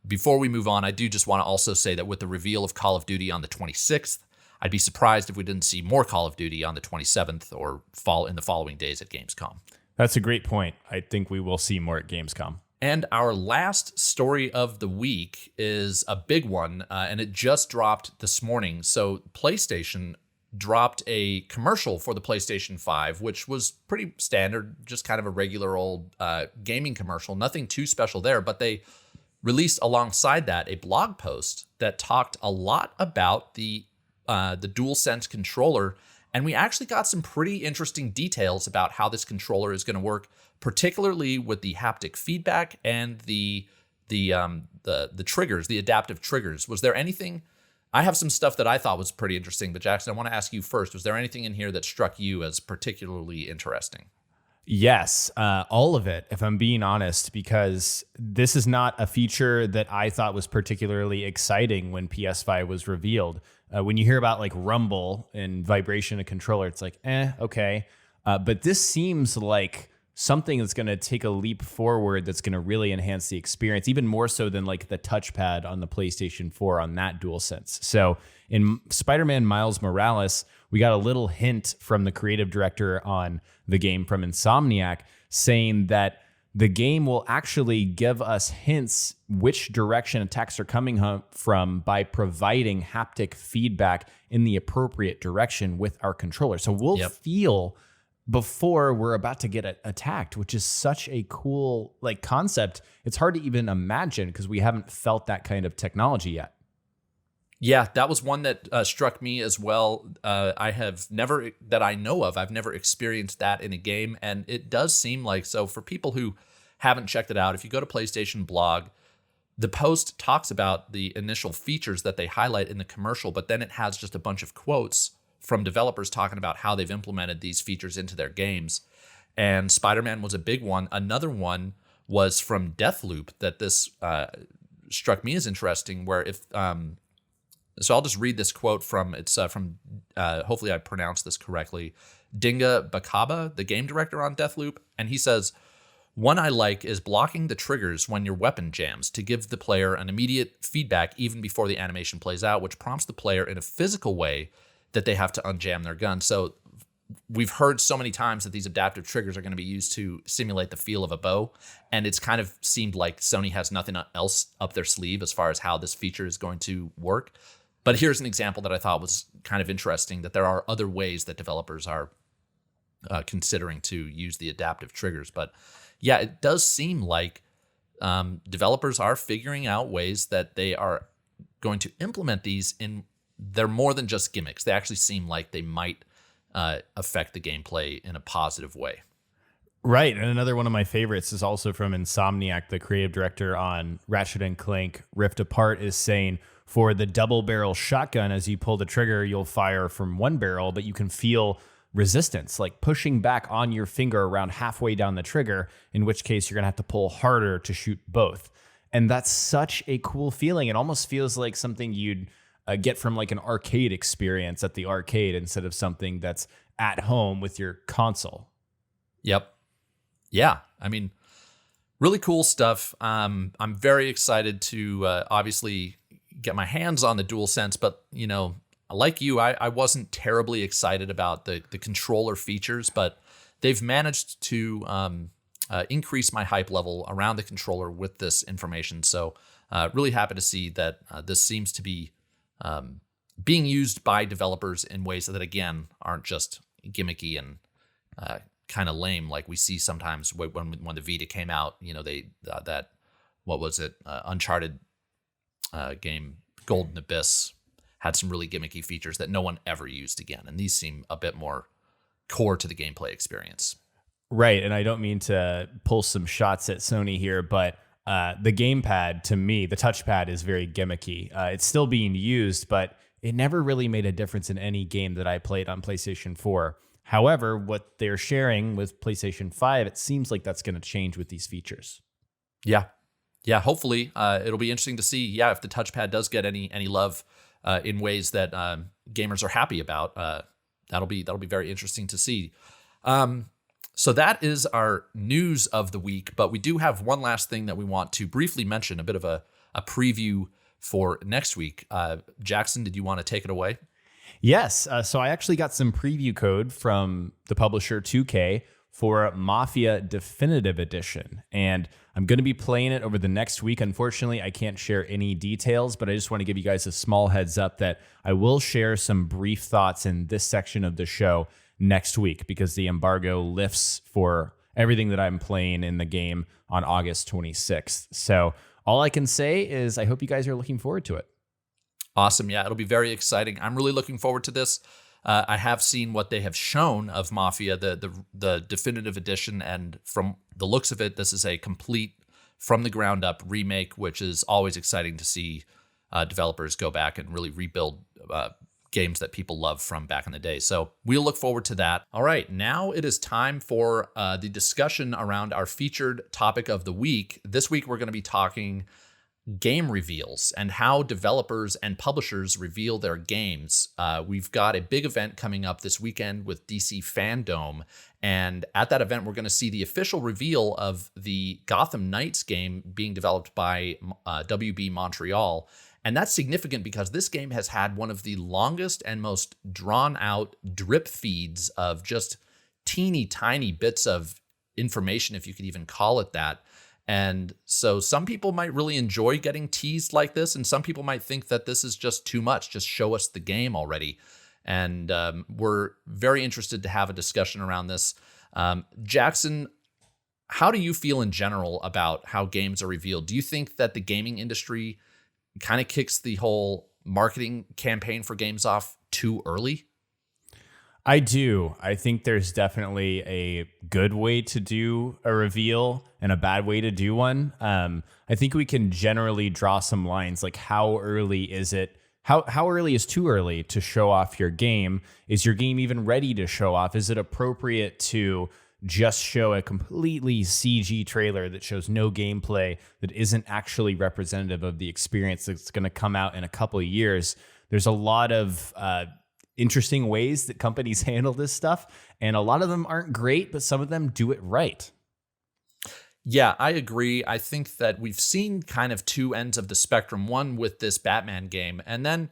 Before we move on, I do just want to also say that with the reveal of Call of Duty on the 26th, I'd be surprised if we didn't see more Call of Duty on the 27th or fall in the following days at Gamescom. That's a great point. I think we will see more at Gamescom. And our last story of the week is a big one, and it just dropped this morning. So PlayStation dropped a commercial for the PlayStation 5, which was pretty standard, just kind of a regular old gaming commercial. Nothing too special there, but they released alongside that a blog post that talked a lot about the DualSense controller, and we actually got some pretty interesting details about how this controller is going to work, particularly with the haptic feedback and the triggers, the adaptive triggers. Was there anything? I have some stuff that I thought was pretty interesting, but Jackson, I want to ask you first. Was there anything in here that struck you as particularly interesting? Yes, all of it, if I'm being honest, because this is not a feature that I thought was particularly exciting when PS5 was revealed. When you hear about like rumble and vibration of a controller, it's like, okay. But this seems like something that's going to take a leap forward that's going to really enhance the experience, even more so than like the touchpad on the PlayStation 4 on that DualSense. So in Spider-Man Miles Morales, we got a little hint from the creative director on the game from Insomniac saying that the game will actually give us hints which direction attacks are coming from by providing haptic feedback in the appropriate direction with our controller. So we'll feel before we're about to get attacked, which is such a cool concept. It's hard to even imagine because we haven't felt that kind of technology yet. Yeah, that was one that struck me as well. I've never experienced that in a game, and it does seem like, so for people who haven't checked it out, if you go to PlayStation blog, the post talks about the initial features that they highlight in the commercial, but then it has just a bunch of quotes from developers talking about how they've implemented these features into their games. And Spider-Man was a big one. Another one was from Deathloop that this struck me as interesting, where if... So I'll just read this quote from, hopefully I pronounced this correctly, Dinga Bakaba, the game director on Deathloop. And he says, "One I like is blocking the triggers when your weapon jams to give the player an immediate feedback even before the animation plays out, which prompts the player in a physical way that they have to unjam their gun." So we've heard so many times that these adaptive triggers are going to be used to simulate the feel of a bow. And it's kind of seemed like Sony has nothing else up their sleeve as far as how this feature is going to work. But here's an example that I thought was kind of interesting, that there are other ways that developers are considering to use the adaptive triggers. But yeah, it does seem like developers are figuring out ways that they are going to implement these in. They're more than just gimmicks. They actually seem like they might affect the gameplay in a positive way. Right. And another one of my favorites is also from Insomniac, the creative director on Ratchet & Clank Rift Apart, is saying, for the double barrel shotgun, as you pull the trigger, you'll fire from one barrel, but you can feel resistance, like pushing back on your finger around halfway down the trigger, in which case you're going to have to pull harder to shoot both. And that's such a cool feeling. It almost feels like something you'd get from like an arcade experience at the arcade instead of something that's at home with your console. Yep. Yeah. I mean, really cool stuff. I'm very excited to obviously get my hands on the DualSense, but like you, I wasn't terribly excited about the controller features, but they've managed to increase my hype level around the controller with this information. So really happy to see that this seems to be being used by developers in ways that, again, aren't just gimmicky and kind of lame, like we see sometimes when the Vita came out. They that what was it, Uncharted game Golden Abyss had some really gimmicky features that no one ever used again, and these seem a bit more core to the gameplay experience. Right, and I don't mean to pull some shots at Sony here, but the gamepad, to me, the touchpad is very gimmicky. It's still being used, but it never really made a difference in any game that I played on PlayStation 4. However, what they're sharing with PlayStation 5, it seems like that's going to change with these features. Yeah, hopefully it'll be interesting to see, if the touchpad does get any love in ways that gamers are happy about. That'll be very interesting to see. So that is our news of the week, but we do have one last thing that we want to briefly mention, a bit of a preview for next week. Jackson, did you want to take it away? Yes. So I actually got some preview code from the publisher 2K for Mafia Definitive Edition, and I'm going to be playing it over the next week. Unfortunately, I can't share any details, but I just want to give you guys a small heads up that I will share some brief thoughts in this section of the show next week, because the embargo lifts for everything that I'm playing in the game on August 26th. So all I can say is I hope you guys are looking forward to it. Awesome. Yeah, it'll be very exciting. I'm really looking forward to this. I have seen what they have shown of Mafia, the definitive edition, and from the looks of it, this is a complete from the ground up remake, which is always exciting to see developers go back and really rebuild games that people love from back in the day. So we'll look forward to that. All right, now it is time for the discussion around our featured topic of the week. This week, we're going to be talking game reveals and how developers and publishers reveal their games. We've got a big event coming up this weekend with DC Fandom, and at that event, we're going to see the official reveal of the Gotham Knights game being developed by WB Montreal. And that's significant because this game has had one of the longest and most drawn out drip feeds of just teeny tiny bits of information, if you could even call it that. And so some people might really enjoy getting teased like this, and some people might think that this is just too much. Just show us the game already. And we're very interested to have a discussion around this. Jackson, how do you feel in general about how games are revealed? Do you think that the gaming industry kind of kicks the whole marketing campaign for games off too early? I do. I think there's definitely a good way to do a reveal and a bad way to do one. I think we can generally draw some lines, like how early is it? How early is too early to show off your game? Is your game even ready to show off? Is it appropriate to just show a completely CG trailer that shows no gameplay, that isn't actually representative of the experience that's going to come out in a couple of years? There's a lot of interesting ways that companies handle this stuff, and a lot of them aren't great, but some of them do it right. Yeah, I agree. I think that we've seen kind of two ends of the spectrum, one with this Batman game, and then,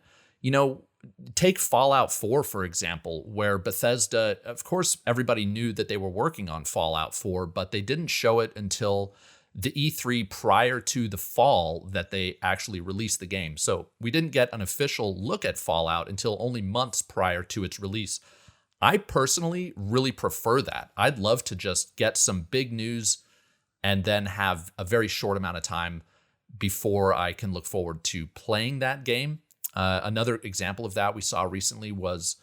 take Fallout 4, for example, where Bethesda, of course, everybody knew that they were working on Fallout 4, but they didn't show it until the E3 prior to the fall that they actually released the game. So we didn't get an official look at Fallout until only months prior to its release. I personally really prefer that. I'd love to just get some big news and then have a very short amount of time before I can look forward to playing that game. Another example of that we saw recently was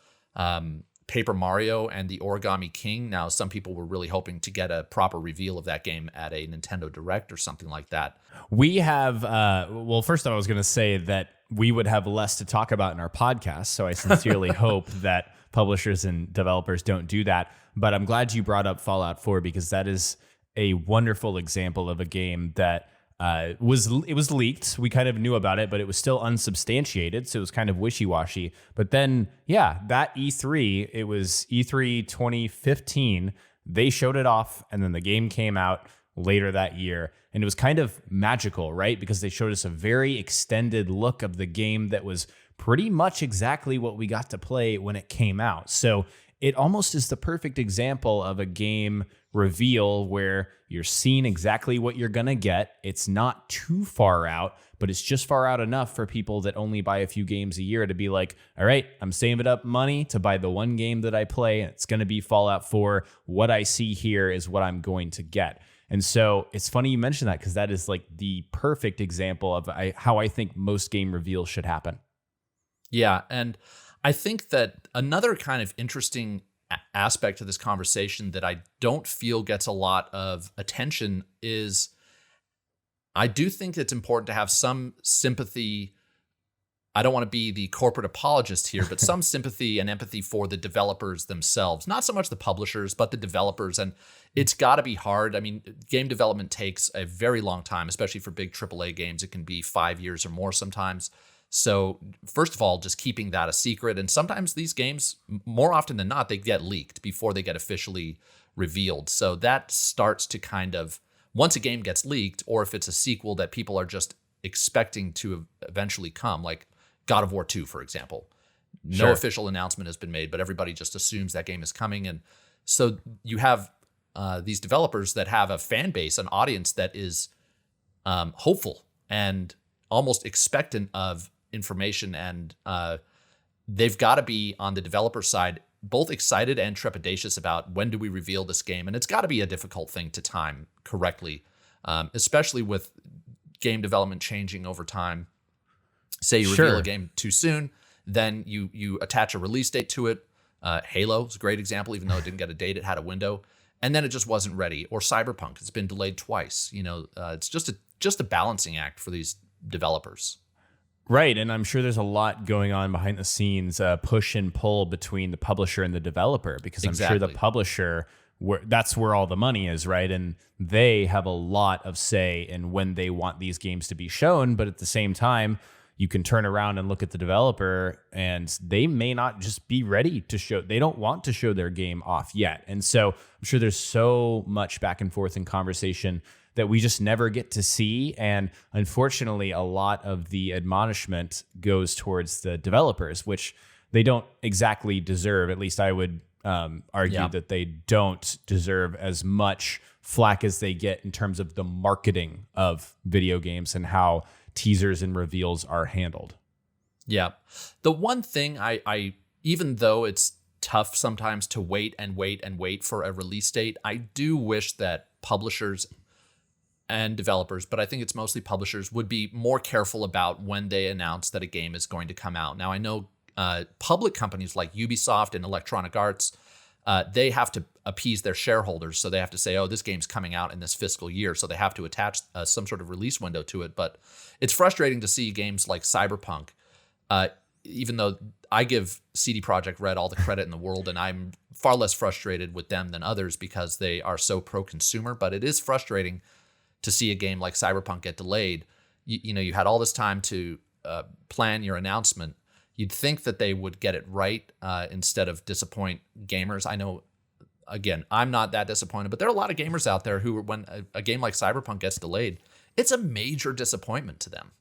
Paper Mario and the Origami King. Now, some people were really hoping to get a proper reveal of that game at a Nintendo Direct or something like that. We have, first of all, I was going to say that we would have less to talk about in our podcast, so I sincerely hope that publishers and developers don't do that. But I'm glad you brought up Fallout 4, because that is a wonderful example of a game that it was leaked. We kind of knew about it, but it was still unsubstantiated, so it was kind of wishy-washy. But then, that E3, it was E3 2015. They showed it off, and then the game came out later that year, and it was kind of magical, right? Because they showed us a very extended look of the game that was pretty much exactly what we got to play when it came out. So it almost is the perfect example of a game reveal where you're seeing exactly what you're going to get. It's not too far out, but it's just far out enough for people that only buy a few games a year to be like, all right, I'm saving up money to buy the one game that I play. It's going to be Fallout 4. What I see here is what I'm going to get. And so it's funny you mentioned that, because that is like the perfect example of how I think most game reveals should happen. Yeah, and I think that another kind of interesting aspect of this conversation that I don't feel gets a lot of attention is I do think it's important to have some sympathy. I don't want to be the corporate apologist here, but some sympathy and empathy for the developers themselves. Not so much the publishers, but the developers. And it's got to be hard. I mean, game development takes a very long time, especially for big AAA games. It can be 5 years or more sometimes. So first of all, just keeping that a secret. And sometimes these games, more often than not, they get leaked before they get officially revealed. So that starts to kind of, once a game gets leaked, or if it's a sequel that people are just expecting to eventually come, like God of War 2, for example. No official announcement has been made, but everybody just assumes that game is coming. And so you have these developers that have a fan base, an audience that is hopeful and almost expectant of information, and they've got to be, on the developer side, both excited and trepidatious about when do we reveal this game. And it's got to be a difficult thing to time correctly, especially with game development changing over time. Say you reveal a game too soon, then you attach a release date to it. Halo is a great example, even though it didn't get a date, it had a window, and then it just wasn't ready. Or Cyberpunk, it's been delayed twice. It's just a balancing act for these developers. Right, and I'm sure there's a lot going on behind the scenes, push and pull between the publisher and the developer, because I'm sure the publisher, that's where all the money is, right? And they have a lot of say in when they want these games to be shown, but at the same time, you can turn around and look at the developer and they may not just be ready to show. They don't want to show their game off yet. And so I'm sure there's so much back and forth in conversation that we just never get to see. And unfortunately, a lot of the admonishment goes towards the developers, which they don't exactly deserve. At least I would argue that they don't deserve as much flack as they get in terms of the marketing of video games and how teasers and reveals are handled. Yeah. The one thing I even though it's tough sometimes to wait and wait and wait for a release date, I do wish that publishers and developers, but I think it's mostly publishers, would be more careful about when they announce that a game is going to come out. Now, I know public companies like Ubisoft and Electronic Arts, they have to appease their shareholders. So they have to say, oh, this game's coming out in this fiscal year. So they have to attach some sort of release window to it. But it's frustrating to see games like Cyberpunk, even though I give CD Projekt Red all the credit in the world, and I'm far less frustrated with them than others because they are so pro-consumer. But it is frustrating to see a game like Cyberpunk get delayed. You had all this time to plan your announcement. You'd think that they would get it right instead of disappoint gamers. I know, again, I'm not that disappointed, but there are a lot of gamers out there who, when a game like Cyberpunk gets delayed, it's a major disappointment to them.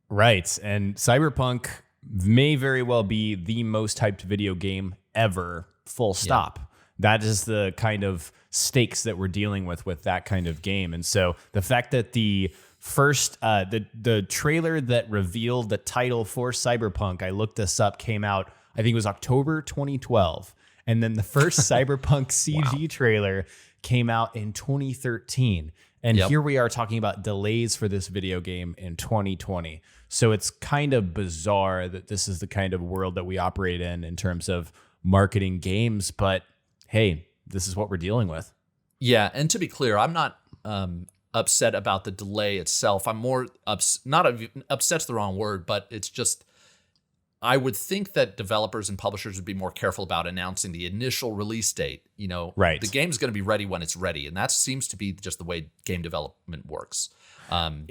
Right. And Cyberpunk may very well be the most hyped video game ever, full stop. Yeah. That is the kind of stakes that we're dealing with that kind of game. And so the fact that the first, the trailer that revealed the title for Cyberpunk, I looked this up, came out, I think it was October 2012. And then the first Cyberpunk CG trailer came out in 2013. And here we are talking about delays for this video game in 2020. So it's kind of bizarre that this is the kind of world that we operate in terms of marketing games. But hey, this is what we're dealing with. Yeah, and to be clear, I'm not upset about the delay itself. I'm more upset's the wrong word, but it's just, I would think that developers and publishers would be more careful about announcing the initial release date. Right. The game's going to be ready when it's ready, and that seems to be just the way game development works.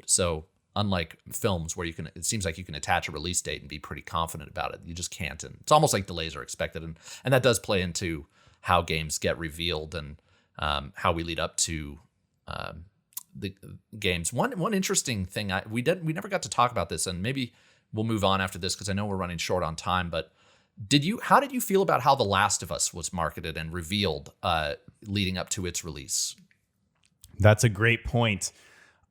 So unlike films where it seems like you can attach a release date and be pretty confident about it, you just can't. And it's almost like delays are expected, and that does play into how games get revealed and how we lead up to the games. One interesting thing, we never got to talk about this, and maybe we'll move on after this because I know we're running short on time, but How did you feel about how The Last of Us was marketed and revealed leading up to its release? That's a great point.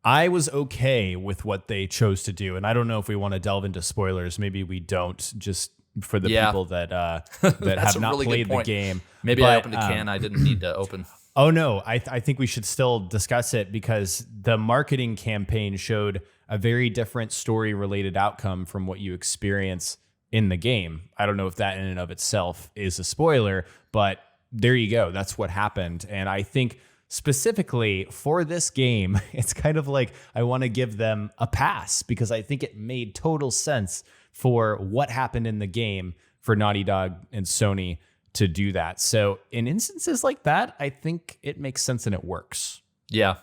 I was okay with what they chose to do, and I don't know if we want to delve into spoilers. Maybe we don't, just for the people that that have not played the game. Maybe I opened a can I didn't need to open. Oh no, I think we should still discuss it because the marketing campaign showed a very different story-related outcome from what you experience in the game. I don't know if that in and of itself is a spoiler, but there you go. That's what happened, and I think specifically for this game, it's kind of like I want to give them a pass because I think it made total sense for what happened in the game for Naughty Dog and Sony to do that. So in instances like that, I think it makes sense and it works. Yeah.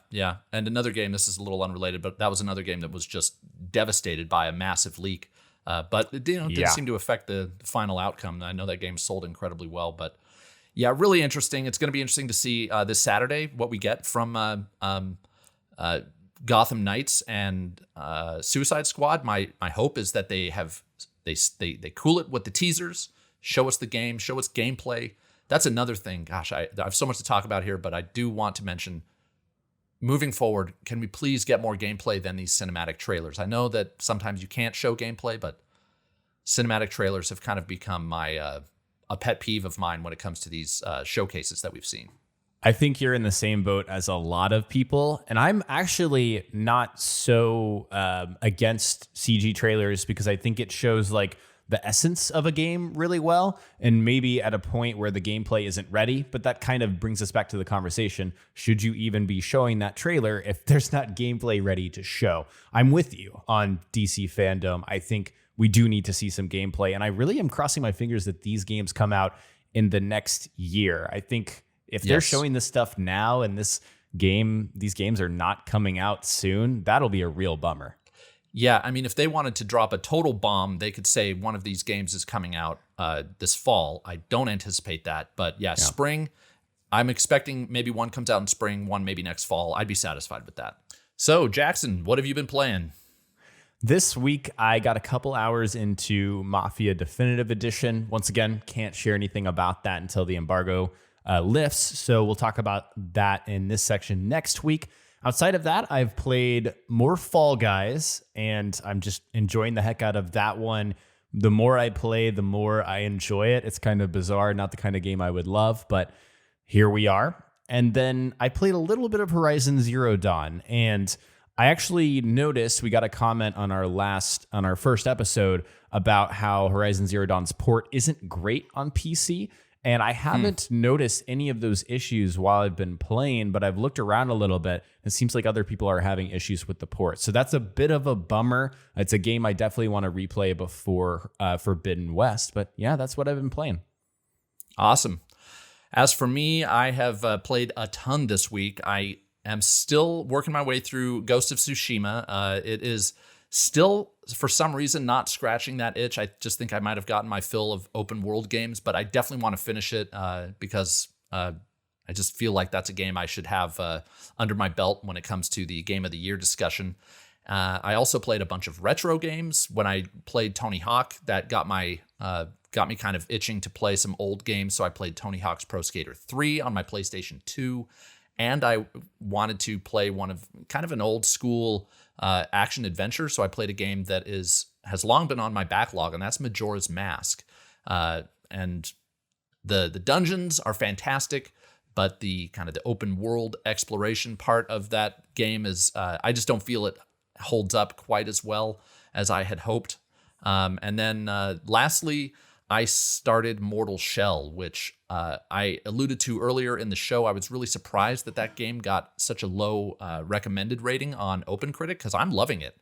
And another game, this is a little unrelated, but that was another game that was just devastated by a massive leak. But it didn't seem to affect the final outcome. I know that game sold incredibly well, but yeah, really interesting. It's going to be interesting to see this Saturday what we get from Gotham Knights and Suicide Squad. My hope is that they cool it with the teasers, show us the game, show us gameplay. That's another thing. Gosh, I have so much to talk about here, but I do want to mention, moving forward, can we please get more gameplay than these cinematic trailers? I know that sometimes you can't show gameplay, but cinematic trailers have kind of become my a pet peeve of mine when it comes to these showcases that we've seen. I think you're in the same boat as a lot of people, and I'm actually not so against CG trailers because I think it shows like the essence of a game really well, and maybe at a point where the gameplay isn't ready. But that kind of brings us back to the conversation. Should you even be showing that trailer if there's not gameplay ready to show? I'm with you on DC fandom. I think we do need to see some gameplay, and I really am crossing my fingers that these games come out in the next year. I think if they're showing this stuff now and these games are not coming out soon, that'll be a real bummer. Yeah, I mean, if they wanted to drop a total bomb, they could say one of these games is coming out this fall. I don't anticipate that, but yeah, spring. I'm expecting maybe one comes out in spring, one maybe next fall. I'd be satisfied with that. So, Jackson, what have you been playing? This week, I got a couple hours into Mafia Definitive Edition. Once again, can't share anything about that until the embargo lifts, so we'll talk about that in this section next week. Outside of that, I've played more Fall Guys, and I'm just enjoying the heck out of that one. The more I play, the more I enjoy it. It's kind of bizarre, not the kind of game I would love, but here we are. And then I played a little bit of Horizon Zero Dawn, and I actually noticed we got a comment on our first episode about how Horizon Zero Dawn's port isn't great on PC. And I haven't noticed any of those issues while I've been playing, but I've looked around a little bit. It seems like other people are having issues with the port. So that's a bit of a bummer. It's a game I definitely want to replay before Forbidden West. But yeah, that's what I've been playing. Awesome. As for me, I have played a ton this week. I am still working my way through Ghost of Tsushima. It is still, for some reason, not scratching that itch. I just think I might have gotten my fill of open world games, but I definitely want to finish it because I just feel like that's a game I should have under my belt when it comes to the Game of the Year discussion. I also played a bunch of retro games. When I played Tony Hawk, that got me kind of itching to play some old games. So I played Tony Hawk's Pro Skater 3 on my PlayStation 2, and I wanted to play one of kind of an old school action adventure. So I played a game that has long been on my backlog, and that's Majora's Mask. And the dungeons are fantastic, but the kind of the open world exploration part of that game is I just don't feel it holds up quite as well as I had hoped. And then lastly, I started Mortal Shell, which I alluded to earlier in the show. I was really surprised that game got such a low recommended rating on OpenCritic because I'm loving it.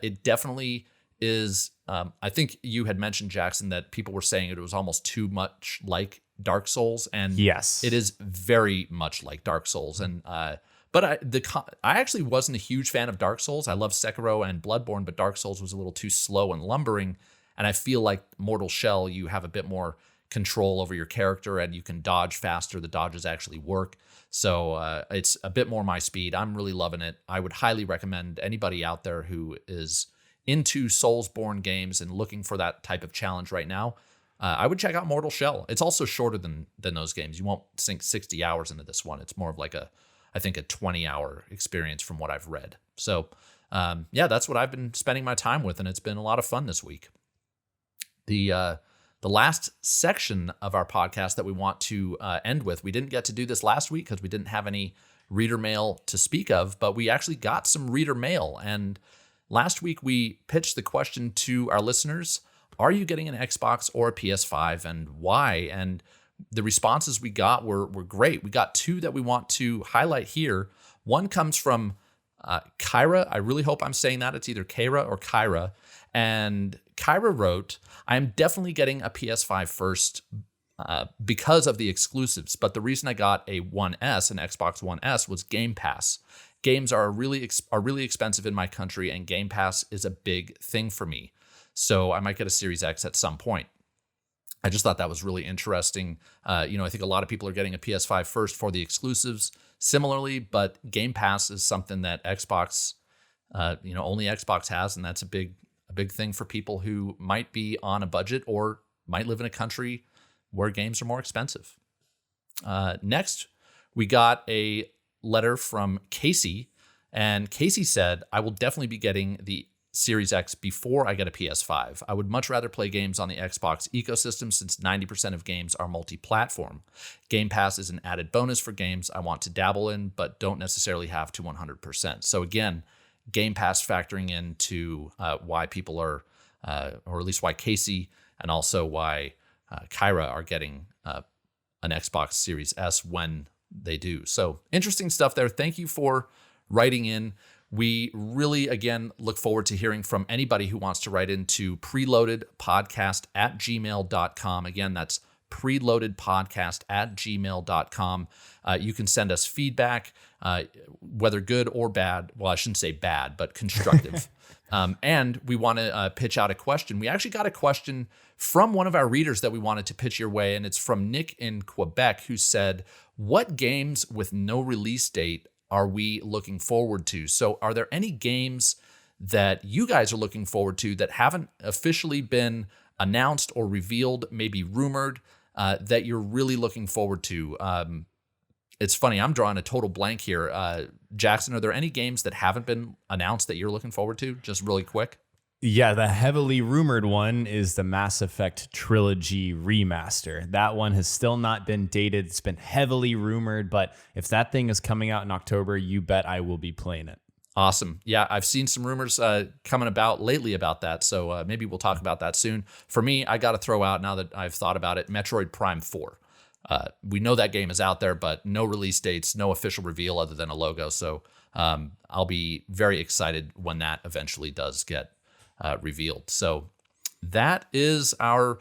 It definitely is. I think you had mentioned, Jackson, that people were saying it was almost too much like Dark Souls, and yes, it is very much like Dark Souls. And but I actually wasn't a huge fan of Dark Souls. I love Sekiro and Bloodborne, but Dark Souls was a little too slow and lumbering. And I feel like Mortal Shell, you have a bit more control over your character and you can dodge faster. The dodges actually work. So it's a bit more my speed. I'm really loving it. I would highly recommend anybody out there who is into Soulsborne games and looking for that type of challenge right now. I would check out Mortal Shell. It's also shorter than those games. You won't sink 60 hours into this one. It's more of like I think a 20-hour experience from what I've read. So that's what I've been spending my time with, and it's been a lot of fun this week. The last section of our podcast that we want to end with, we didn't get to do this last week because we didn't have any reader mail to speak of, but we actually got some reader mail. And last week we pitched the question to our listeners, are you getting an Xbox or a PS5 and why? And the responses we got were great. We got two that we want to highlight here. One comes from Kyra. I really hope I'm saying that. It's either Kyra or Kyra. And Kyra wrote, I am definitely getting a PS5 first because of the exclusives. But the reason I got an Xbox One S, was Game Pass. Games are really expensive in my country, and Game Pass is a big thing for me. So I might get a Series X at some point. I just thought that was really interesting. I think a lot of people are getting a PS5 first for the exclusives similarly, but Game Pass is something that Xbox, only Xbox has, and that's a big thing for people who might be on a budget or might live in a country where games are more expensive. Next, we got a letter from Casey, and Casey said, I will definitely be getting the Series X before I get a PS5. I would much rather play games on the Xbox ecosystem since 90% of games are multi-platform. Game Pass is an added bonus for games I want to dabble in, but don't necessarily have to 100%. So again, Game Pass factoring into why people are, or at least why Casey and also why Kyra are getting an Xbox Series S when they do. So interesting stuff there. Thank you for writing in. We really, again, look forward to hearing from anybody who wants to write into preloadedpodcast@gmail.com. Again, that's preloadedpodcast@gmail.com. You can send us feedback, whether good or bad. Well, I shouldn't say bad, but constructive. And we want to pitch out a question. We actually got a question from one of our readers that we wanted to pitch your way, and it's from Nick in Quebec, who said, what games with no release date are we looking forward to? So are there any games that you guys are looking forward to that haven't officially been announced or revealed, maybe rumored, that you're really looking forward to? It's funny, I'm drawing a total blank here. Jackson, are there any games that haven't been announced that you're looking forward to, just really quick? Yeah, the heavily rumored one is the Mass Effect Trilogy remaster. That one has still not been dated. It's been heavily rumored, but if that thing is coming out in October, you bet I will be playing it. Awesome. Yeah, I've seen some rumors coming about lately about that, so maybe we'll talk about that soon. For me, I got to throw out, now that I've thought about it, Metroid Prime 4. We know that game is out there, but no release dates, no official reveal other than a logo, so I'll be very excited when that eventually does get revealed. So that is our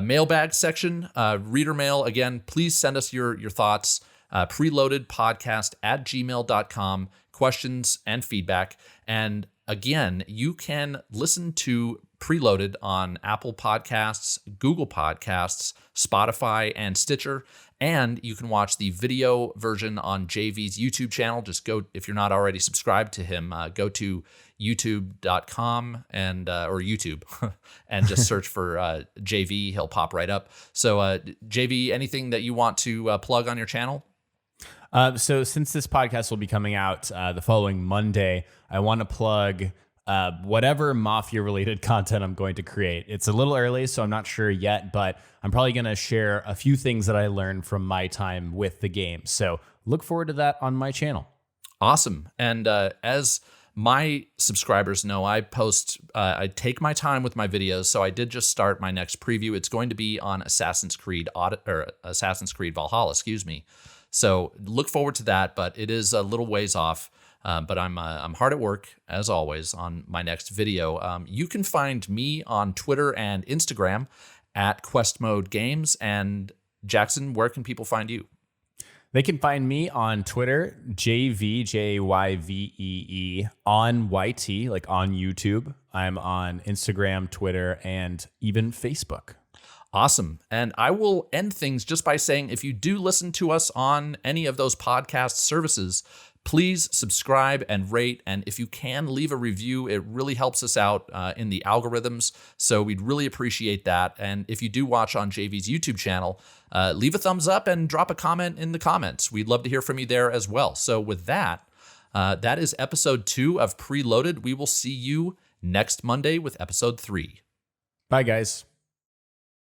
mailbag section. Reader mail, again, please send us your thoughts. Preloadedpodcast@gmail.com, questions and feedback. And again, you can listen to Preloaded on Apple Podcasts, Google Podcasts, Spotify, and Stitcher. And you can watch the video version on jayvee's YouTube channel. Just go, if you're not already subscribed to him, go to youtube.com and or YouTube and just search for jayvee. He'll pop right up. So jayvee, anything that you want to plug on your channel? So since this podcast will be coming out the following Monday, I want to plug whatever Mafia-related content I'm going to create. It's a little early, so I'm not sure yet, but I'm probably going to share a few things that I learned from my time with the game. So look forward to that on my channel. Awesome. And as my subscribers know, I take my time with my videos, so I did just start my next preview. It's going to be on Assassin's Creed Valhalla, excuse me. So look forward to that, but it is a little ways off. But I'm hard at work, as always, on my next video. You can find me on Twitter and Instagram at Quest Mode Games. And Jackson, where can people find you? They can find me on Twitter, jayvee, Jayvee, on YT, like on YouTube. I'm on Instagram, Twitter, and even Facebook. Awesome. And I will end things just by saying, if you do listen to us on any of those podcast services, Please subscribe and rate, and if you can, leave a review. It really helps us out in the algorithms, so we'd really appreciate that. And if you do watch on jayvee's YouTube channel, leave a thumbs up and drop a comment in the comments. We'd love to hear from you there as well. So with that, that is episode 2 of Preloaded. We will see you next Monday with episode 3. Bye, guys.